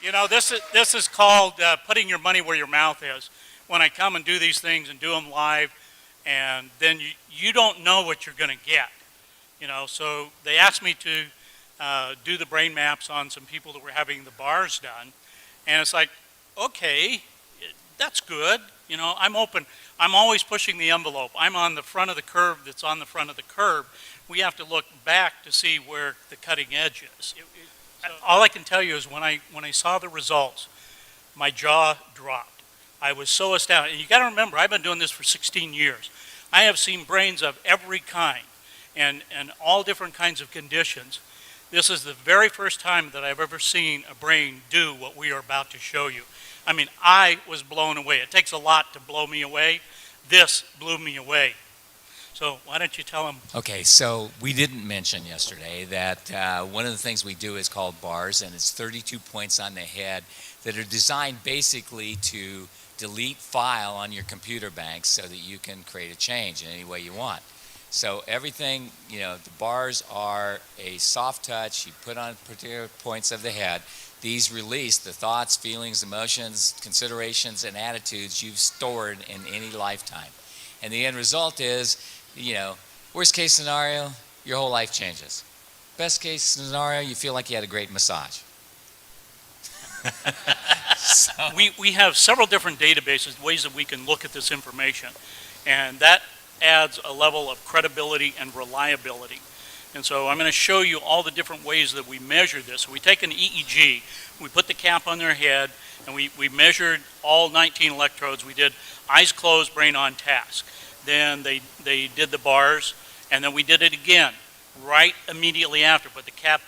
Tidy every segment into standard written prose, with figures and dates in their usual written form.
You know, this is called putting your money where your mouth is. When I come and do these things and do them live, and then you don't know what you're going to get. You know, so they asked me to do the brain maps on some people that were having the bars done, and it's like, okay, that's good. You know, I'm open. I'm always pushing the envelope. I'm on the front of the curve that's on the front of the curve. We have to look back to see where the cutting edge is. All I can tell you is when I saw the results, my jaw dropped. I was so astounded. And you got to remember, I've been doing this for 16 years. I have seen brains of every kind and all different kinds of conditions. This is the very first time that I've ever seen a brain do what we are about to show you. I mean, I was blown away. It takes a lot to blow me away. This blew me away. So why don't you tell them? Okay, so we didn't mention yesterday that one of the things we do is called bars, and it's 32 points on the head that are designed basically to delete file on your computer bank so that you can create a change in any way you want. So everything, you know, the bars are a soft touch. You put on particular points of the head. These release the thoughts, feelings, emotions, considerations, and attitudes you've stored in any lifetime. And the end result is, you know, worst case scenario, your whole life changes. Best case scenario, you feel like you had a great massage. So. We have several different databases, ways that we can look at this information, and that adds a level of credibility and reliability. And so I'm going to show you all the different ways that we measure this. So we take an EEG, we put the cap on their head, and we measured all 19 electrodes. We did eyes closed, brain on task. Then they did the bars, and then we did it again right immediately after. Put the cap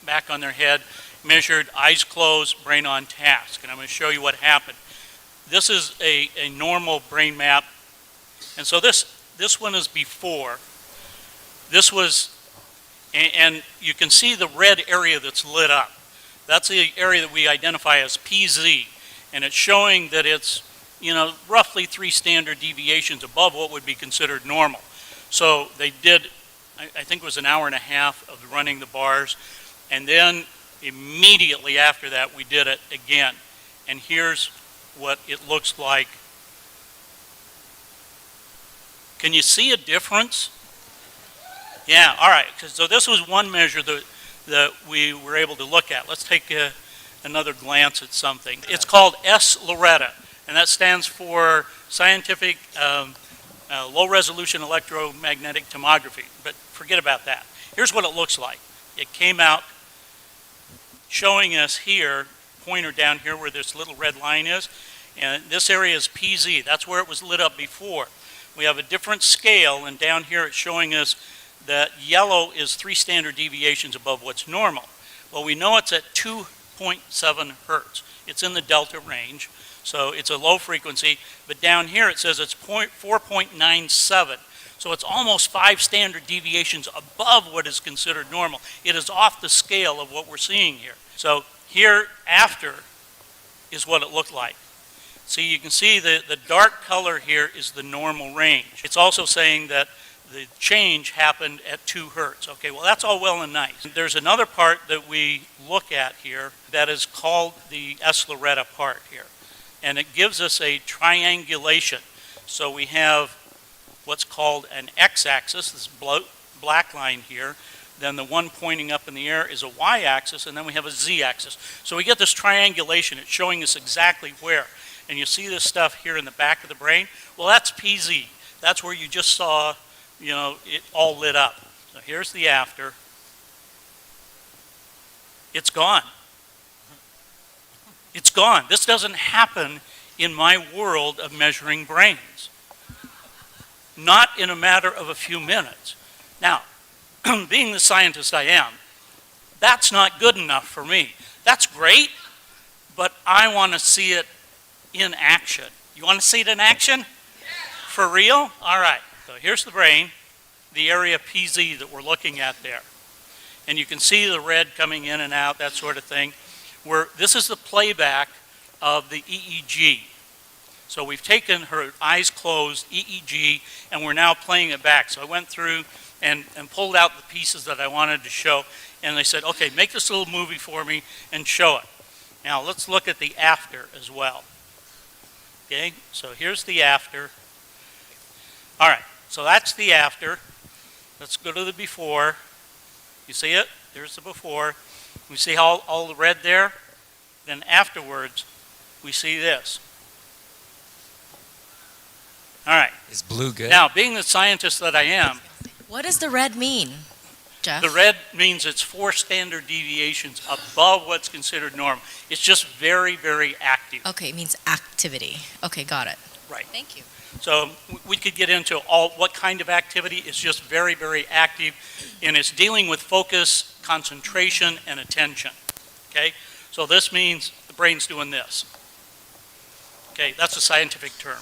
back on their head, measured eyes closed, brain on task. And I'm going to show you what happened. This is a normal brain map. And so this one is before. This was, and you can see the red area that's lit up. That's the area that we identify as PZ. And it's showing that it's, you know, roughly 3 standard deviations above what would be considered normal. So they did, I think it was an hour and a half of running the bars. And then immediately after that, we did it again. And here's what it looks like. Can you see a difference? Yeah, all right. So this was one measure that we were able to look at. Let's take another glance at something. It's called S-Loretta, and that stands for Scientific Low-Resolution Electromagnetic Tomography. But forget about that. Here's what it looks like. It came out showing us here, pointer down here where this little red line is, and this area is PZ. That's where it was lit up before. We have a different scale, and down here it's showing us that yellow is 3 standard deviations above what's normal. Well, we know it's at 2.7 hertz. It's in the delta range, so it's a low frequency, but down here it says it's 4.97. So it's almost 5 standard deviations above what is considered normal. It is off the scale of what we're seeing here. So here after is what it looked like. See, you can see the dark color here is the normal range. It's also saying that the change happened at 2 hertz. Okay, well that's all well and nice. There's another part that we look at here that is called the S-Loretta part here. And it gives us a triangulation. So we have what's called an x-axis, this black line here. Then the one pointing up in the air is a y-axis, and then we have a z-axis. So we get this triangulation. It's showing us exactly where. And you see this stuff here in the back of the brain? Well, that's PZ. That's where you just saw, you know, it all lit up. So here's the after. It's gone. It's gone. This doesn't happen in my world of measuring brains. Not in a matter of a few minutes. Now, being the scientist I am, that's not good enough for me. That's great, but I want to see it in action. You want to see it in action? Yeah. For real? All right. So here's the brain, the area PZ that we're looking at there. And you can see the red coming in and out, that sort of thing. This is the playback of the EEG. So we've taken her eyes closed EEG, and we're now playing it back. So I went through and pulled out the pieces that I wanted to show, and they said, okay, make this little movie for me and show it. Now let's look at the after as well. Okay, so here's the after. All right, so that's the after. Let's go to the before. You see it? There's the before. We see all the red there. Then afterwards, we see this. All right. Is blue good? Now, being the scientist that I am, What does the red mean, Jeff? the red means it's 4 standard deviations above what's considered normal. It's just very, very active. Okay, it means activity. Okay, got it. Right. Thank you. So we could get into what kind of activity. It's just very, very active, and it's dealing with focus, concentration, and attention. Okay? So this means the brain's doing this. Okay, that's a scientific term.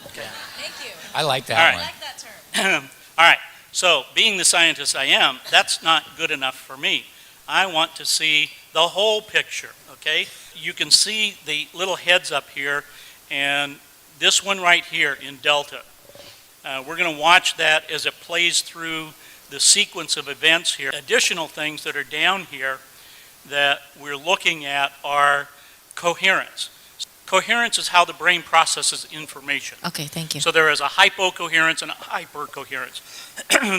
Okay. Thank you. I like that All right. one. like that term. All right, so being the scientist I am, that's not good enough for me. I want to see the whole picture, okay? You can see the little heads up here, and this one right here in delta. We're going to watch that as it plays through the sequence of events here. Additional things that are down here that we're looking at are coherence. Coherence is how the brain processes information. Okay, thank you. So there is a hypocoherence and a hypercoherence.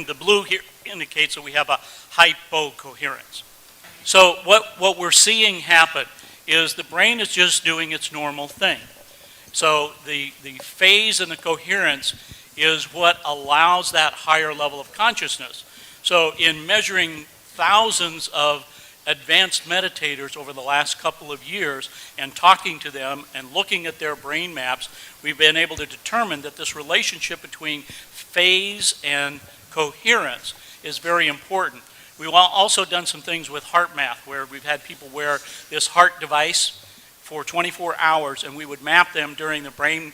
The blue here indicates that we have a hypocoherence. So what we're seeing happen is the brain is just doing its normal thing. So the phase and the coherence is what allows that higher level of consciousness. So in measuring thousands of advanced meditators over the last couple of years and talking to them and looking at their brain maps, we've been able to determine that this relationship between phase and coherence is very important. We've also done some things with heart math where we've had people wear this heart device for 24 hours, and we would map them during the brain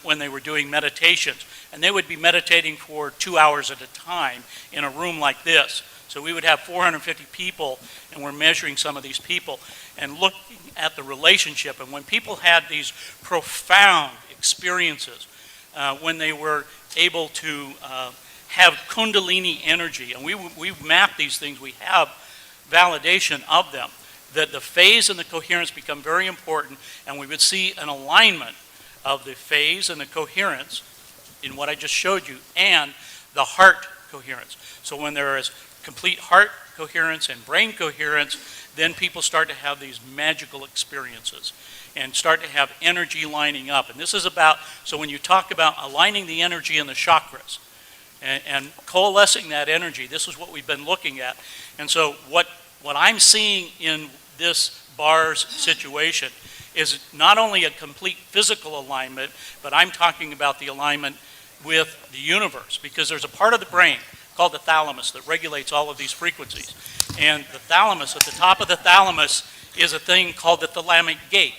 when they were doing meditations. And they would be meditating for 2 hours at a time in a room like this. So we would have 450 people, and we're measuring some of these people and looking at the relationship. And when people had these profound experiences, when they were able to have kundalini energy, and we've mapped these things, we have validation of them, that the phase and the coherence become very important, and we would see an alignment of the phase and the coherence in what I just showed you, and the heart coherence. So when there is complete heart coherence and brain coherence, then people start to have these magical experiences and start to have energy lining up. And this is about, so when you talk about aligning the energy in the chakras and coalescing that energy, this is what we've been looking at. And so what I'm seeing in this bars situation is not only a complete physical alignment, but I'm talking about the alignment with the universe, because there's a part of the brain called the thalamus that regulates all of these frequencies. And the thalamus, at the top of the thalamus, is a thing called the thalamic gate.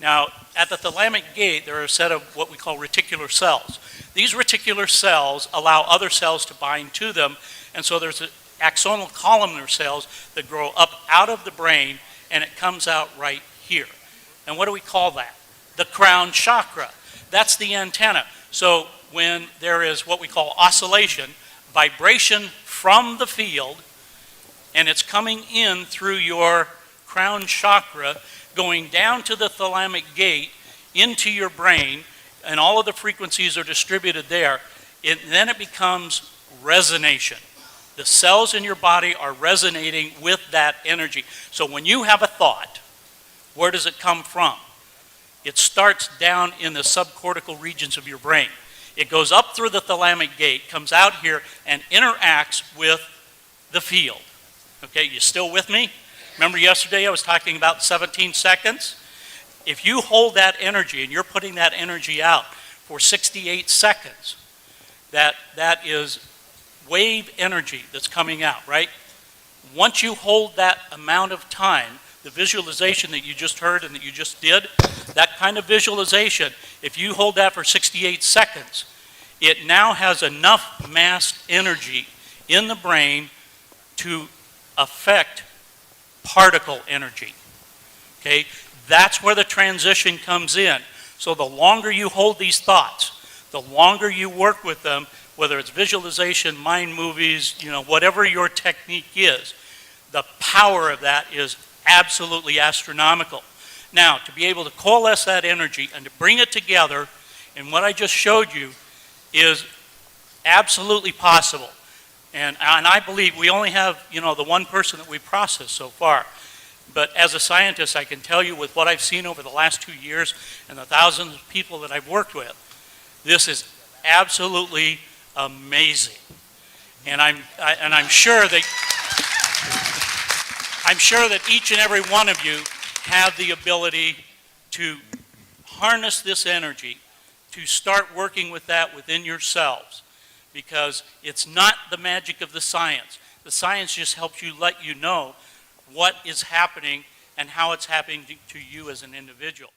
Now, at the thalamic gate, there are a set of what we call reticular cells. These reticular cells allow other cells to bind to them, and so there's axonal columnar cells that grow up out of the brain, and it comes out right here. And what do we call that? The crown chakra. That's the antenna. So when there is what we call oscillation, vibration from the field, and it's coming in through your crown chakra, going down to the thalamic gate, into your brain, and all of the frequencies are distributed there, then it becomes resonation. The cells in your body are resonating with that energy. So when you have a thought, where does it come from? It starts down in the subcortical regions of your brain. It goes up through the thalamic gate, comes out here, and interacts with the field. Okay, you still with me? Remember yesterday I was talking about 17 seconds? If you hold that energy and you're putting that energy out for 68 seconds, that is wave energy that's coming out, right? Once you hold that amount of time, the visualization that you just heard and that you just did, that kind of visualization, if you hold that for 68 seconds, it now has enough massed energy in the brain to affect particle energy. Okay, that's where the transition comes in. So the longer you hold these thoughts, the longer you work with them, whether it's visualization, mind movies, whatever your technique is, the power of that is absolutely astronomical. Now, to be able to coalesce that energy and to bring it together in what I just showed you is absolutely possible. And I believe we only have, the one person that we processed so far. But as a scientist, I can tell you with what I've seen over the last 2 years and the thousands of people that I've worked with, this is absolutely amazing. And I'm sure that each and every one of you have the ability to harness this energy, to start working with that within yourselves, because it's not the magic of the science. The science just helps you let you know what is happening and how it's happening to you as an individual.